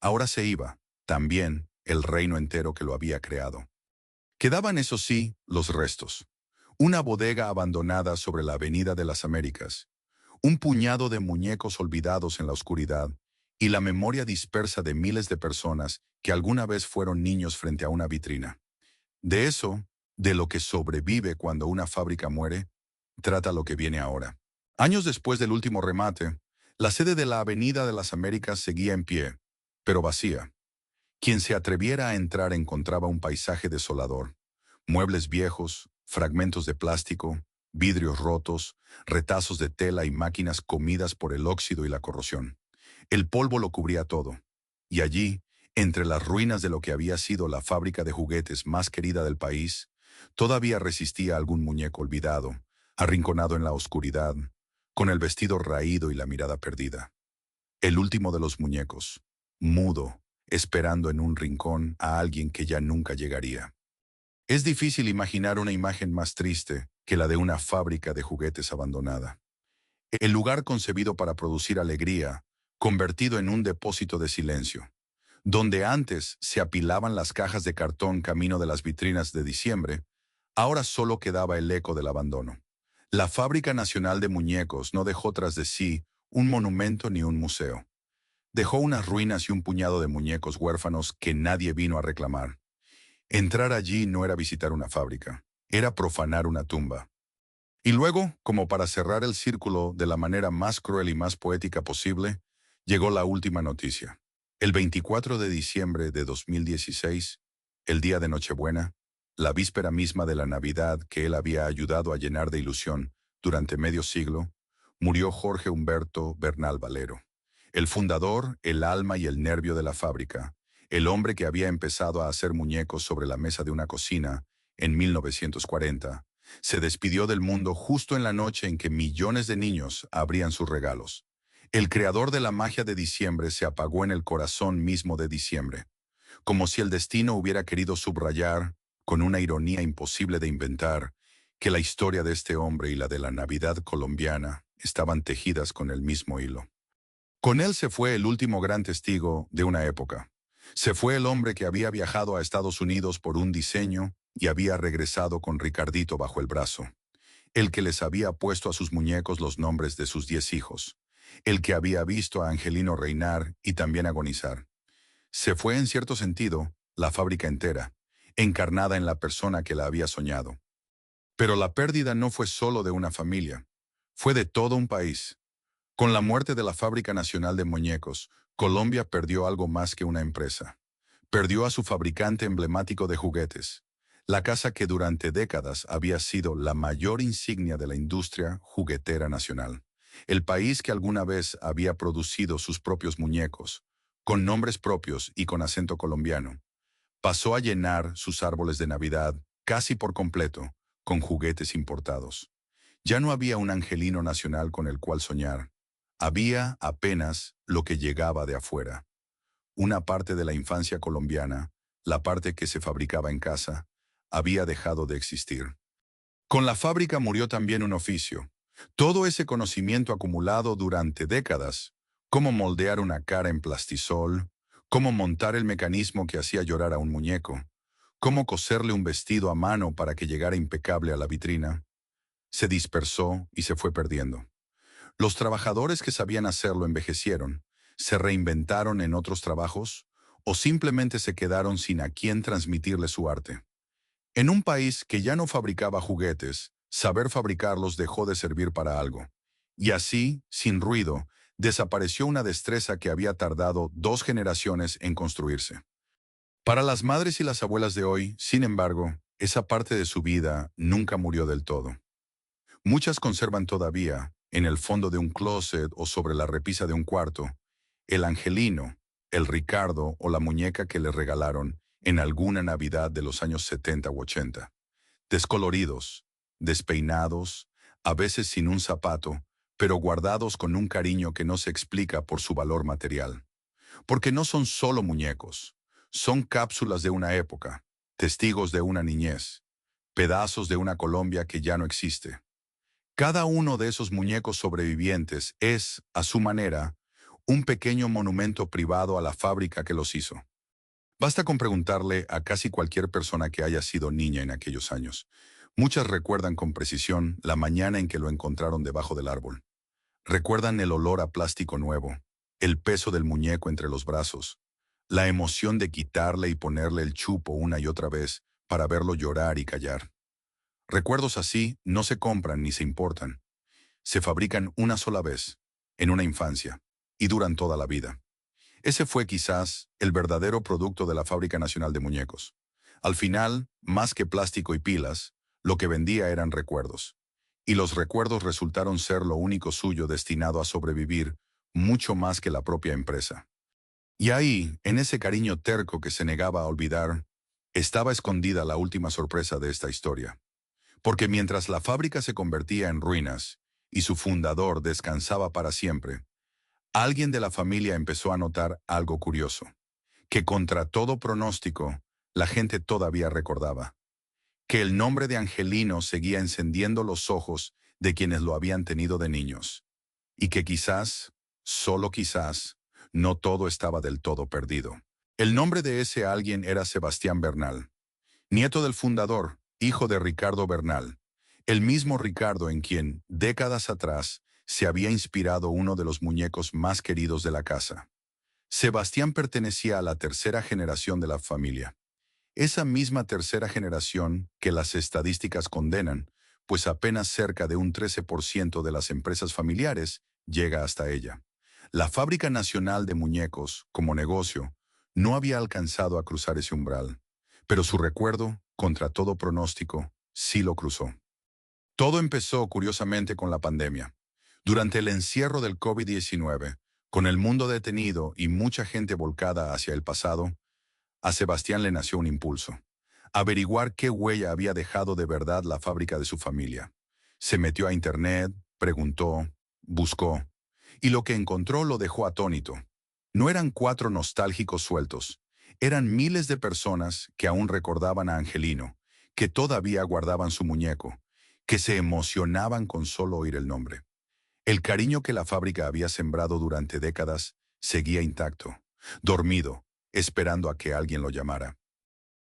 Ahora se iba, también, el reino entero que lo había creado. Quedaban, eso sí, los restos. Una bodega abandonada sobre la Avenida de las Américas, un puñado de muñecos olvidados en la oscuridad y la memoria dispersa de miles de personas que alguna vez fueron niños frente a una vitrina. De eso, de lo que sobrevive cuando una fábrica muere, trata lo que viene ahora. Años después del último remate, la sede de la Avenida de las Américas seguía en pie, pero vacía. Quien se atreviera a entrar encontraba un paisaje desolador. Muebles viejos, fragmentos de plástico, vidrios rotos, retazos de tela y máquinas comidas por el óxido y la corrosión. El polvo lo cubría todo. Y allí, entre las ruinas de lo que había sido la fábrica de juguetes más querida del país, todavía resistía algún muñeco olvidado, arrinconado en la oscuridad, con el vestido raído y la mirada perdida. El último de los muñecos, mudo, esperando en un rincón a alguien que ya nunca llegaría. Es difícil imaginar una imagen más triste que la de una fábrica de juguetes abandonada. El lugar concebido para producir alegría, convertido en un depósito de silencio. Donde antes se apilaban las cajas de cartón camino de las vitrinas de diciembre, ahora solo quedaba el eco del abandono. La Fábrica Nacional de Muñecos no dejó tras de sí un monumento ni un museo. Dejó unas ruinas y un puñado de muñecos huérfanos que nadie vino a reclamar. Entrar allí no era visitar una fábrica, era profanar una tumba. Y luego, como para cerrar el círculo de la manera más cruel y más poética posible, llegó la última noticia. El 24 de diciembre de 2016, el día de Nochebuena, la víspera misma de la Navidad que él había ayudado a llenar de ilusión durante medio siglo, murió Jorge Humberto Bernal Valero, el fundador, el alma y el nervio de la fábrica, el hombre que había empezado a hacer muñecos sobre la mesa de una cocina en 1940, se despidió del mundo justo en la noche en que millones de niños abrían sus regalos. El creador de la magia de diciembre se apagó en el corazón mismo de diciembre, como si el destino hubiera querido subrayar, con una ironía imposible de inventar, que la historia de este hombre y la de la Navidad colombiana estaban tejidas con el mismo hilo. Con él se fue el último gran testigo de una época. Se fue el hombre que había viajado a Estados Unidos por un diseño y había regresado con Ricardito bajo el brazo. El que les había puesto a sus muñecos los nombres de sus 10 hijos. El que había visto a Angelino reinar y también agonizar. Se fue en cierto sentido la fábrica entera, encarnada en la persona que la había soñado. Pero la pérdida no fue solo de una familia, fue de todo un país. Con la muerte de la Fábrica Nacional de Muñecos, Colombia perdió algo más que una empresa. Perdió a su fabricante emblemático de juguetes, la casa que durante décadas había sido la mayor insignia de la industria juguetera nacional. El país que alguna vez había producido sus propios muñecos, con nombres propios y con acento colombiano, pasó a llenar sus árboles de Navidad, casi por completo, con juguetes importados. Ya no había un angelino nacional con el cual soñar. Había apenas lo que llegaba de afuera. Una parte de la infancia colombiana, la parte que se fabricaba en casa, había dejado de existir. Con la fábrica murió también un oficio. Todo ese conocimiento acumulado durante décadas, cómo moldear una cara en plastisol, cómo montar el mecanismo que hacía llorar a un muñeco, cómo coserle un vestido a mano para que llegara impecable a la vitrina, se dispersó y se fue perdiendo. Los trabajadores que sabían hacerlo envejecieron, se reinventaron en otros trabajos o simplemente se quedaron sin a quién transmitirle su arte. En un país que ya no fabricaba juguetes, saber fabricarlos dejó de servir para algo. Y así, sin ruido, desapareció una destreza que había tardado 2 generaciones en construirse. Para las madres y las abuelas de hoy, sin embargo, esa parte de su vida nunca murió del todo. Muchas conservan todavía, en el fondo de un closet o sobre la repisa de un cuarto, el angelino, el Ricardo o la muñeca que le regalaron en alguna Navidad de los años 70 u 80. Descoloridos, despeinados, a veces sin un zapato, pero guardados con un cariño que no se explica por su valor material. Porque no son solo muñecos, son cápsulas de una época, testigos de una niñez, pedazos de una Colombia que ya no existe. Cada uno de esos muñecos sobrevivientes es, a su manera, un pequeño monumento privado a la fábrica que los hizo. Basta con preguntarle a casi cualquier persona que haya sido niña en aquellos años. Muchas recuerdan con precisión la mañana en que lo encontraron debajo del árbol. Recuerdan el olor a plástico nuevo, el peso del muñeco entre los brazos, la emoción de quitarle y ponerle el chupo una y otra vez para verlo llorar y callar. Recuerdos así no se compran ni se importan. Se fabrican una sola vez, en una infancia, y duran toda la vida. Ese fue quizás el verdadero producto de la Fábrica Nacional de Muñecos. Al final, más que plástico y pilas, lo que vendía eran recuerdos. Y los recuerdos resultaron ser lo único suyo destinado a sobrevivir, mucho más que la propia empresa. Y ahí, en ese cariño terco que se negaba a olvidar, estaba escondida la última sorpresa de esta historia. Porque mientras la fábrica se convertía en ruinas y su fundador descansaba para siempre, alguien de la familia empezó a notar algo curioso, que contra todo pronóstico, la gente todavía recordaba, que el nombre de Angelino seguía encendiendo los ojos de quienes lo habían tenido de niños, y que quizás, solo quizás, no todo estaba del todo perdido. El nombre de ese alguien era Sebastián Bernal, nieto del fundador, hijo de Ricardo Bernal, el mismo Ricardo en quien, décadas atrás, se había inspirado uno de los muñecos más queridos de la casa. Sebastián pertenecía a la tercera generación de la familia. Esa misma tercera generación que las estadísticas condenan, pues apenas cerca de un 13% de las empresas familiares llega hasta ella. La Fábrica Nacional de Muñecos, como negocio, no había alcanzado a cruzar ese umbral, pero su recuerdo, contra todo pronóstico, sí lo cruzó. Todo empezó, curiosamente, con la pandemia. Durante el encierro del COVID-19, con el mundo detenido y mucha gente volcada hacia el pasado, a Sebastián le nació un impulso: averiguar qué huella había dejado de verdad la fábrica de su familia. Se metió a internet, preguntó, buscó. Y lo que encontró lo dejó atónito. No eran 4 nostálgicos sueltos, eran miles de personas que aún recordaban a Angelino, que todavía guardaban su muñeco, que se emocionaban con solo oír el nombre. El cariño que la fábrica había sembrado durante décadas seguía intacto, dormido, esperando a que alguien lo llamara.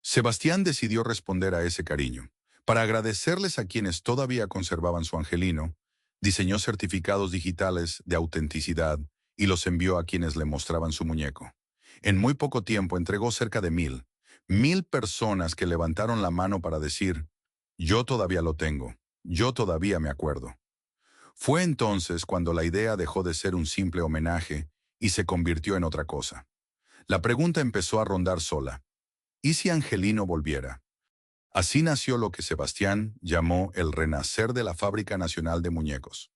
Sebastián decidió responder a ese cariño. Para agradecerles a quienes todavía conservaban su angelino, diseñó certificados digitales de autenticidad y los envió a quienes le mostraban su muñeco. En muy poco tiempo entregó cerca de 1000 personas que levantaron la mano para decir, yo todavía lo tengo, yo todavía me acuerdo. Fue entonces cuando la idea dejó de ser un simple homenaje y se convirtió en otra cosa. La pregunta empezó a rondar sola. ¿Y si Angelino volviera? Así nació lo que Sebastián llamó el renacer de la Fábrica Nacional de Muñecos.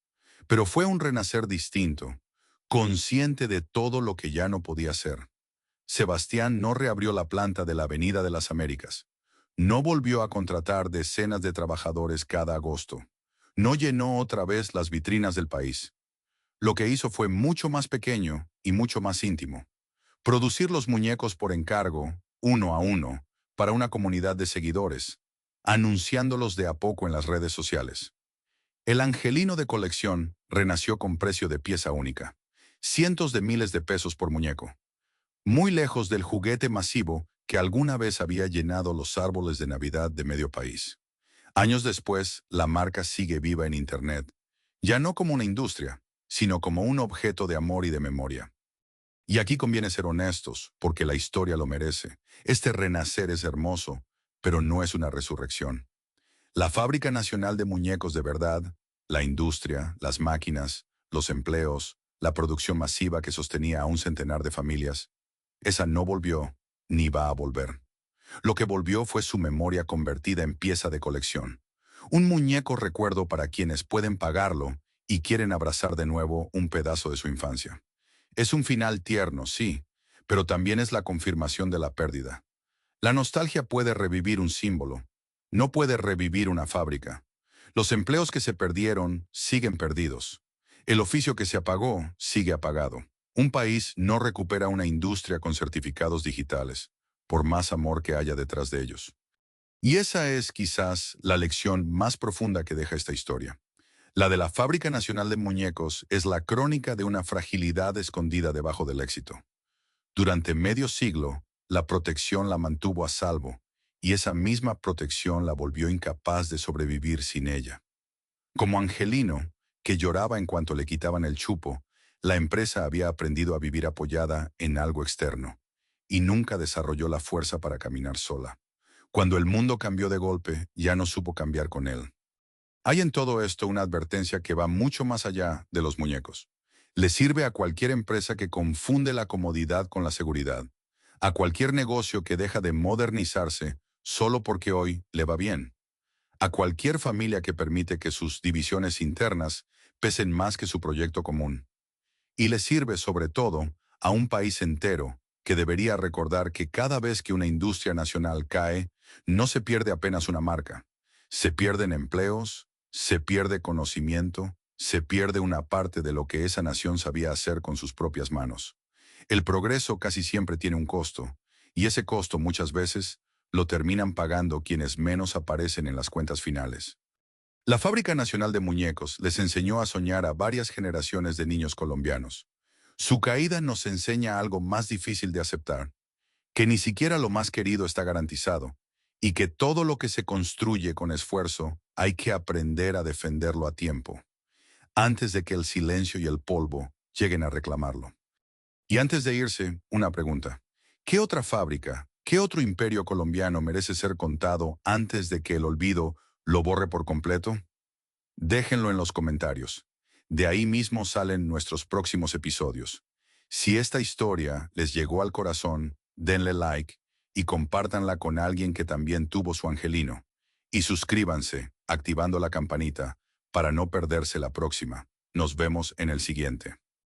Pero fue un renacer distinto, consciente de todo lo que ya no podía ser. Sebastián no reabrió la planta de la Avenida de las Américas. No volvió a contratar decenas de trabajadores cada agosto. No llenó otra vez las vitrinas del país. Lo que hizo fue mucho más pequeño y mucho más íntimo. Producir los muñecos por encargo, uno a uno, para una comunidad de seguidores, anunciándolos de a poco en las redes sociales. El angelino de colección renació con precio de pieza única. Cientos de miles de pesos por muñeco. Muy lejos del juguete masivo que alguna vez había llenado los árboles de Navidad de medio país. Años después, la marca sigue viva en Internet, ya no como una industria, sino como un objeto de amor y de memoria. Y aquí conviene ser honestos, porque la historia lo merece. Este renacer es hermoso, pero no es una resurrección. La Fábrica Nacional de Muñecos de verdad, la industria, las máquinas, los empleos, la producción masiva que sostenía a un centenar de familias, esa no volvió, ni va a volver. Lo que volvió fue su memoria convertida en pieza de colección. Un muñeco recuerdo para quienes pueden pagarlo y quieren abrazar de nuevo un pedazo de su infancia. Es un final tierno, sí, pero también es la confirmación de la pérdida. La nostalgia puede revivir un símbolo, no puede revivir una fábrica. Los empleos que se perdieron siguen perdidos. El oficio que se apagó sigue apagado. Un país no recupera una industria con certificados digitales, por más amor que haya detrás de ellos. Y esa es quizás la lección más profunda que deja esta historia. La de la Fábrica Nacional de Muñecos es la crónica de una fragilidad escondida debajo del éxito. Durante medio siglo, la protección la mantuvo a salvo, y esa misma protección la volvió incapaz de sobrevivir sin ella. Como Angelino, que lloraba en cuanto le quitaban el chupo, la empresa había aprendido a vivir apoyada en algo externo, y nunca desarrolló la fuerza para caminar sola. Cuando el mundo cambió de golpe, ya no supo cambiar con él. Hay en todo esto una advertencia que va mucho más allá de los muñecos. Le sirve a cualquier empresa que confunde la comodidad con la seguridad, a cualquier negocio que deja de modernizarse solo porque hoy le va bien, a cualquier familia que permite que sus divisiones internas pesen más que su proyecto común. Y le sirve sobre todo a un país entero que debería recordar que cada vez que una industria nacional cae, no se pierde apenas una marca. Se pierden empleos, se pierde conocimiento, se pierde una parte de lo que esa nación sabía hacer con sus propias manos. El progreso casi siempre tiene un costo, y ese costo muchas veces lo terminan pagando quienes menos aparecen en las cuentas finales. La Fábrica Nacional de Muñecos les enseñó a soñar a varias generaciones de niños colombianos. Su caída nos enseña algo más difícil de aceptar, que ni siquiera lo más querido está garantizado, y que todo lo que se construye con esfuerzo hay que aprender a defenderlo a tiempo, antes de que el silencio y el polvo lleguen a reclamarlo. Y antes de irse, una pregunta. ¿Qué otra fábrica, qué otro imperio colombiano merece ser contado antes de que el olvido lo borre por completo? Déjenlo en los comentarios. De ahí mismo salen nuestros próximos episodios. Si esta historia les llegó al corazón, denle like y compártanla con alguien que también tuvo su angelino. Y suscríbanse, activando la campanita, para no perderse la próxima. Nos vemos en el siguiente.